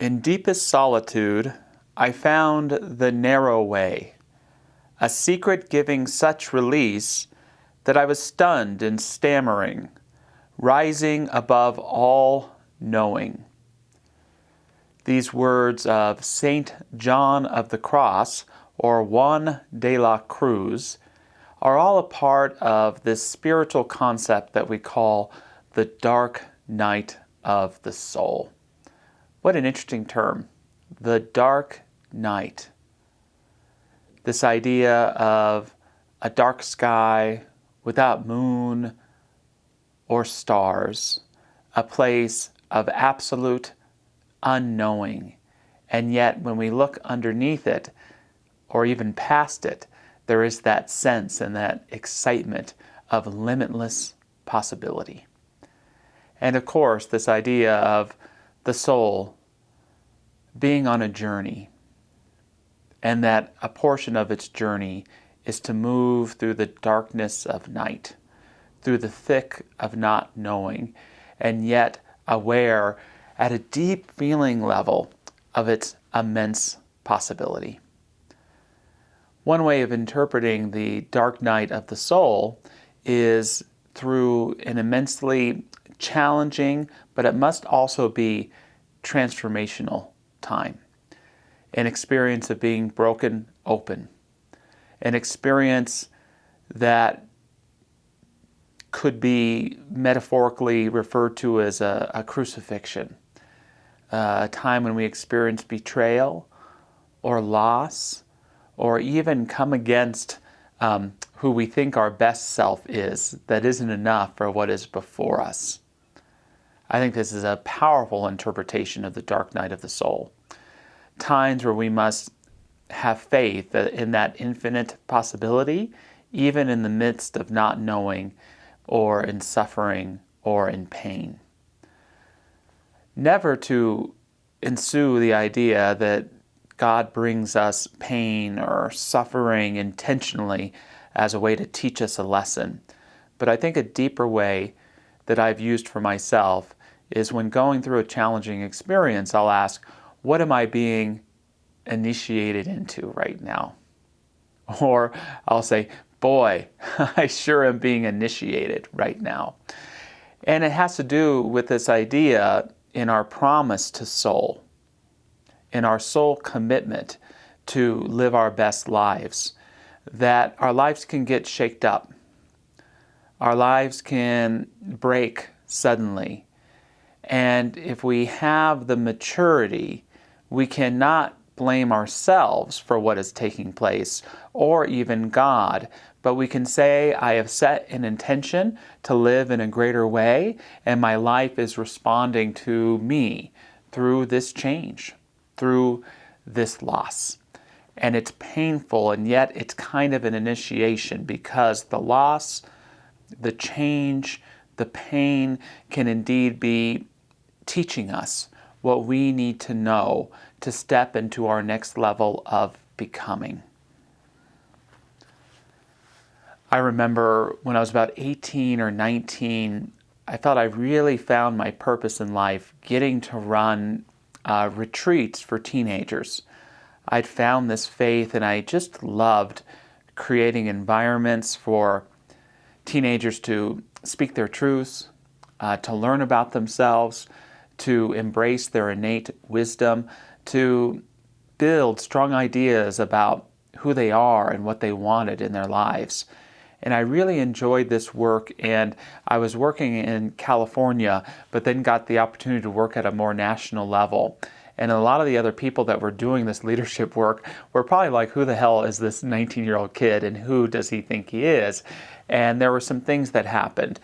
In deepest solitude, I found the narrow way, a secret giving such release that I was stunned and stammering, rising above all knowing. These words of Saint John of the Cross, or Juan de la Cruz, are all a part of this spiritual concept that we call the dark night of the soul. What an interesting term, the dark night. This idea of a dark sky without moon or stars, a place of absolute unknowing. And yet when we look underneath it, or even past it, there is that sense and that excitement of limitless possibility. And of course, this idea of the soul being on a journey, and that a portion of its journey is to move through the darkness of night, through the thick of not knowing, and yet aware at a deep feeling level of its immense possibility. One way of interpreting the dark night of the soul is through an immensely challenging, but it must also be transformational time. An experience of being broken open. An experience that could be metaphorically referred to as a crucifixion. A time when we experience betrayal or loss, or even come against who we think our best self is, that isn't enough for what is before us. I think this is a powerful interpretation of the dark night of the soul. Times where we must have faith in that infinite possibility, even in the midst of not knowing, or in suffering, or in pain. Never to ensue the idea that God brings us pain or suffering intentionally as a way to teach us a lesson. But I think a deeper way that I've used for myself is when going through a challenging experience, I'll ask, what am I being initiated into right now? Or I'll say, boy, I sure am being initiated right now. And it has to do with this idea in our promise to soul, in our soul commitment to live our best lives, that our lives can get shaked up. Our lives can break suddenly. And if we have the maturity, we cannot blame ourselves for what is taking place, or even God, but we can say, I have set an intention to live in a greater way, and my life is responding to me through this change, through this loss. And it's painful, and yet it's kind of an initiation, because the loss, the change, the pain can indeed be teaching us what we need to know to step into our next level of becoming. I remember when I was about 18 or 19, I felt I really found my purpose in life getting to run retreats for teenagers. I'd found this faith, and I just loved creating environments for teenagers to speak their truths, to learn about themselves, to embrace their innate wisdom, to build strong ideas about who they are and what they wanted in their lives. And I really enjoyed this work, and I was working in California, but then got the opportunity to work at a more national level. And a lot of the other people that were doing this leadership work were probably like, who the hell is this 19-year-old kid, and who does he think he is? And there were some things that happened.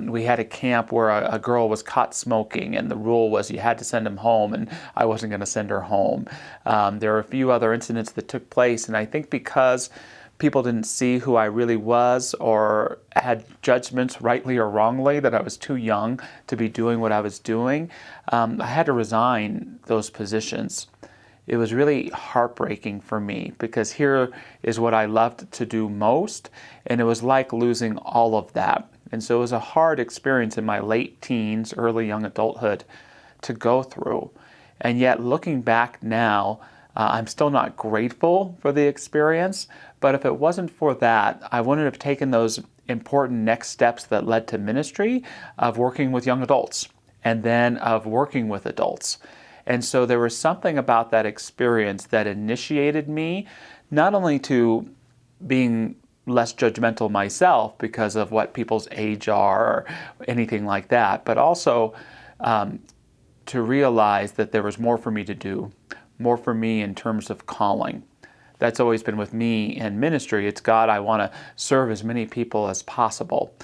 We had a camp where a girl was caught smoking, and the rule was you had to send him home, and I wasn't going to send her home. There were a few other incidents that took place, and I think because people didn't see who I really was, or had judgments rightly or wrongly, that I was too young to be doing what I was doing, I had to resign those positions. It was really heartbreaking for me, because here is what I loved to do most, and it was like losing all of that. And so it was a hard experience in my late teens, early young adulthood to go through. And yet, looking back now, I'm still not grateful for the experience, but if it wasn't for that, I wouldn't have taken those important next steps that led to ministry of working with young adults and then of working with adults. And so there was something about that experience that initiated me not only to being less judgmental myself because of what people's age are or anything like that, but also to realize that there was more for me to do, more for me in terms of calling. That's always been with me in ministry. It's, God, I want to serve as many people as possible.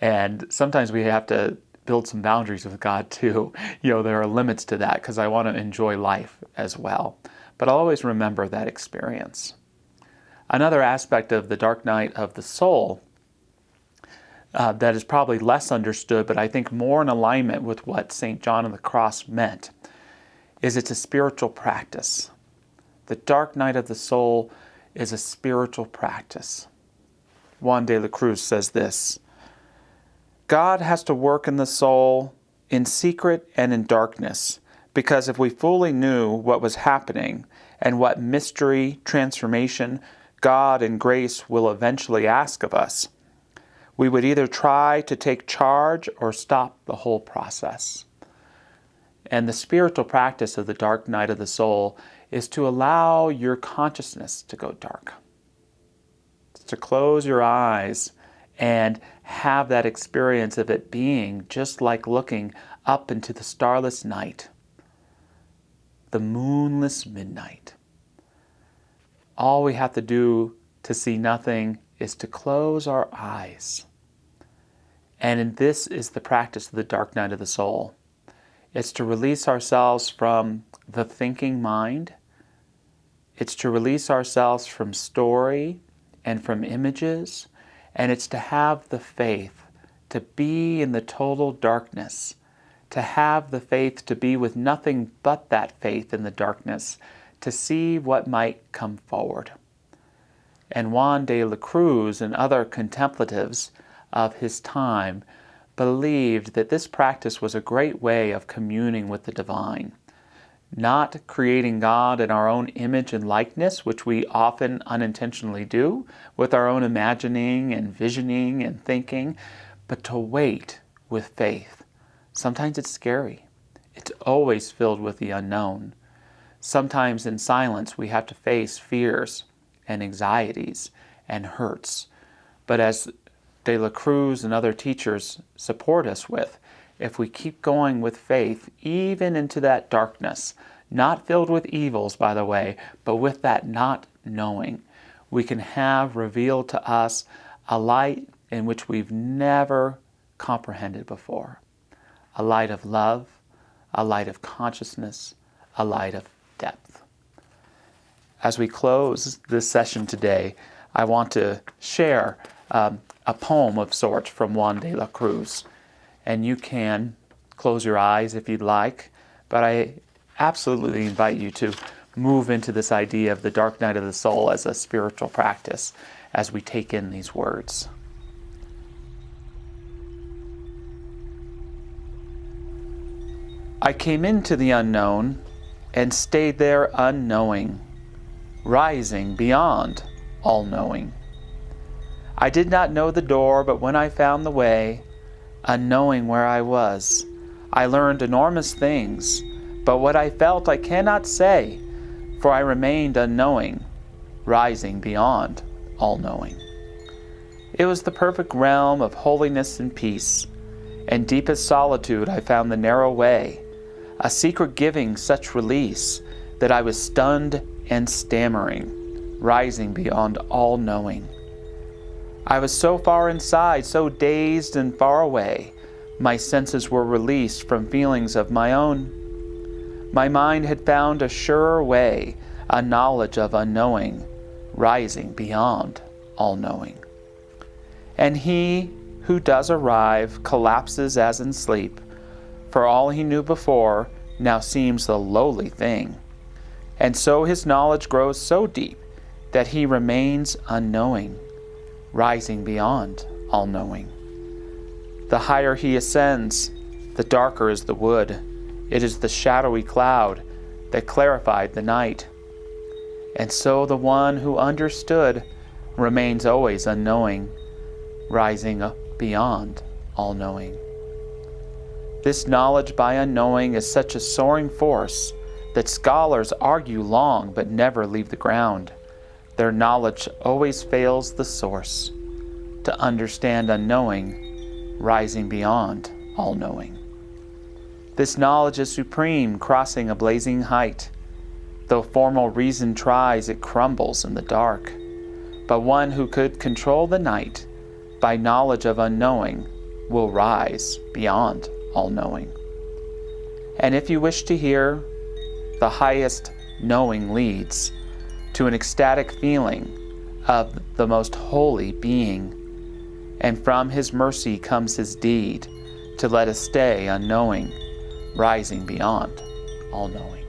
And sometimes we have to build some boundaries with God too. There are limits to that because I want to enjoy life as well. But I'll always remember that experience. Another aspect of the dark night of the soul that is probably less understood, but I think more in alignment with what St. John of the Cross meant, is it's a spiritual practice. The dark night of the soul is a spiritual practice. Juan de la Cruz says this: God has to work in the soul in secret and in darkness, because if we fully knew what was happening and what mystery, transformation, God and grace will eventually ask of us, we would either try to take charge or stop the whole process. And the spiritual practice of the dark night of the soul is to allow your consciousness to go dark. It's to close your eyes and have that experience of it being just like looking up into the starless night, the moonless midnight. All we have to do to see nothing is to close our eyes. And this is the practice of the dark night of the soul. It's to release ourselves from the thinking mind. It's to release ourselves from story and from images. And it's to have the faith to be in the total darkness, to have the faith to be with nothing but that faith in the darkness, to see what might come forward. And Juan de la Cruz and other contemplatives of his time believed that this practice was a great way of communing with the divine, not creating God in our own image and likeness, which we often unintentionally do with our own imagining and visioning and thinking, but to wait with faith. Sometimes it's scary. It's always filled with the unknown. Sometimes in silence we have to face fears and anxieties and hurts. But as De la Cruz and other teachers support us with, if we keep going with faith, even into that darkness, not filled with evils, by the way, but with that not knowing, we can have revealed to us a light in which we've never comprehended before. A light of love, a light of consciousness, a light of depth. As we close this session today, I want to share a poem of sorts from Juan de la Cruz. And you can close your eyes if you'd like, but I absolutely invite you to move into this idea of the dark night of the soul as a spiritual practice as we take in these words. I came into the unknown and stayed there unknowing, rising beyond all knowing. I did not know the door, but when I found the way, unknowing where I was, I learned enormous things, but what I felt I cannot say, for I remained unknowing, rising beyond all knowing. It was the perfect realm of holiness and peace. In deepest solitude I found the narrow way, a secret giving such release that I was stunned and stammering, rising beyond all knowing. I was so far inside, so dazed and far away, my senses were released from feelings of my own. My mind had found a surer way, a knowledge of unknowing, rising beyond all knowing. And he who does arrive collapses as in sleep, for all he knew before now seems a lowly thing. And so his knowledge grows so deep that he remains unknowing, rising beyond all knowing. The higher he ascends, the darker is the wood. It is the shadowy cloud that clarified the night. And so the one who understood remains always unknowing, rising beyond all knowing. This knowledge by unknowing is such a soaring force that scholars argue long but never leave the ground. Their knowledge always fails the source. To understand unknowing, rising beyond all knowing. This knowledge is supreme, crossing a blazing height. Though formal reason tries, it crumbles in the dark. But one who could control the night, by knowledge of unknowing, will rise beyond all knowing. And if you wish to hear, the highest knowing leads to an ecstatic feeling of the most holy being, and from his mercy comes his deed to let us stay unknowing, rising beyond all knowing.